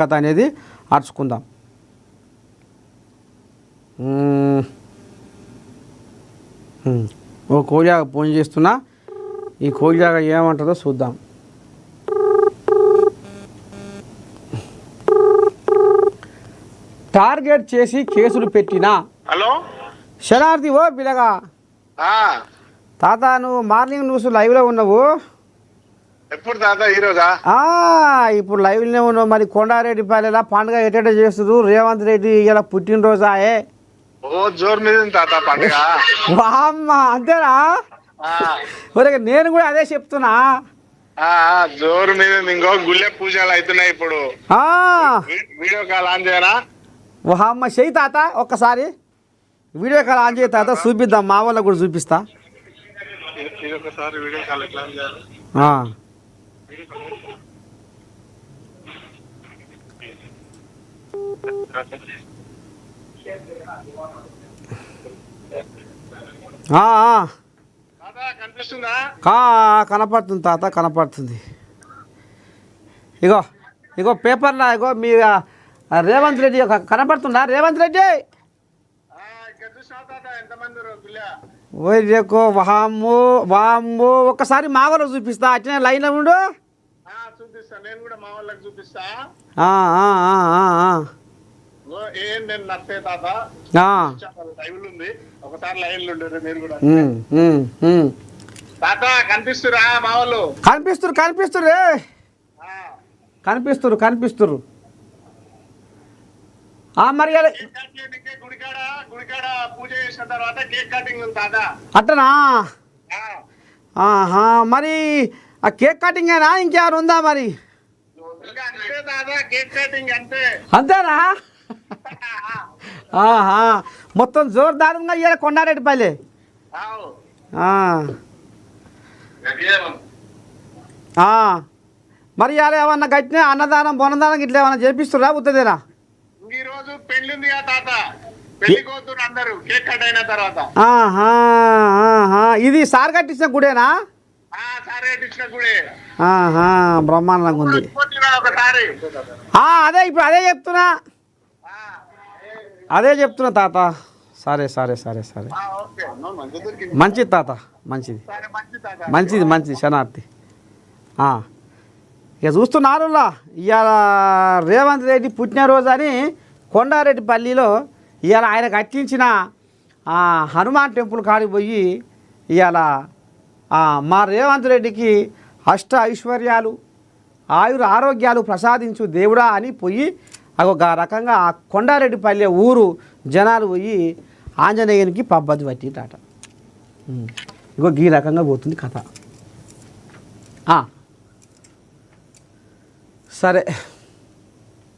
కథ అనేది అర్చుకుందాం. ఓ కోలియాగా ఫోన్ చేస్తున్నా, ఈ కోలియాగా ఏమంటుందో చూద్దాం. టార్గెట్ చేసి కేసులు పెట్టినా. హలో శనార్థి ఓ పిల్లగా. తాత నువ్వు మార్నింగ్ న్యూస్ లైవ్లో ఉన్నావు. ఎప్పుడు తాత ఈరోజా? ఇప్పుడు లైవ్లోనే ఉన్నావు. మరి కొండారెడ్డి పల్లెలా పండుగ ఎటెట చేస్తున్నారు? రేవంత్ రెడ్డి ఇలా పుట్టినరోజా? ఓ జోరు మీద తాత పండుగ. వామ్మ అంతేనా? ఒరే నేను కూడా అదే చెప్తున్నా. జోరు మీద ఇంకో గుళ్ళె పూజలు అవుతున్నాయి ఇప్పుడు. వీడియో కాల్ ఆన్ చేయరా? వామ్మ చెయ్యి తాత, ఒక్కసారి వీడియో కాల్ ఆన్ చేయి తాత, చూపిద్దాం. మా వాళ్ళకు కూడా చూపిస్తా. వీడియో కాల్ ఎట్లా ఆన్ చేయాలి? కనపడుతుంది తాత, కనపడుతుంది. ఇగో ఇగో పేపర్లో ఇగో మీ రేవంత్ రెడ్డి కనపడుతుందా? రేవంత్ రెడ్డి ఓయ్ రేకో వామ్మో వామ్మో, ఒక్కసారి మా వాళ్ళకి చూపిస్తా. అట్లనే లైన్లో ఉండు. కనిపిస్తురు కనిపిస్తురు కనిపిస్తురు కనిపిస్తురు. మరి అట్టనా? మరి ఆ కేక్ కటింగేనా ఇంకేమైనా ఉందా మరి? అంతేనా? మొత్తం జోరుదారుగా ఇయ్యాలి కొండారెడ్డి పల్లె. మరి ఇవాళ ఏమన్నా గట్టిన అన్నదానం బొన్నదానం ఇట్లా ఏమన్నా చేపిస్తురా? ఉత్తదేనా? ఈరోజు పెళ్లి ఉంది తాత, పెళ్లి కూతురు అందరూ కేక్ కట్ అయిన తర్వాత. ఇది సార్ కట్టించిన గుడేనా? బ్రహ్మాండంగా ఉంది. అదే ఇప్పుడు అదే చెప్తున్నా తాత. సరే సరే సరే సరే, మంచిది తాత, మంచిది మంచిది మంచిది శనార్థి. ఇక చూస్తున్నారు ఇవాళ రేవంత్ రెడ్డి పుట్టినరోజు అని కొండారెడ్డిపల్లిలో ఇవాళ ఆయన కట్టించిన హనుమాన్ టెంపుల్ కాడికి పోయి ఇవాళ మా రేవంత్ రెడ్డికి అష్ట ఐశ్వర్యాలు ఆయుర ఆరోగ్యాలు ప్రసాదించు దేవుడా అని పోయి ఒక రకంగా ఆ కొండారెడ్డిపల్లి ఊరు జనాలు పోయి ఆంజనేయునికి పబ్బది పట్టిందట. ఇగో ఈ రకంగా పోతుంది కథ. సరే.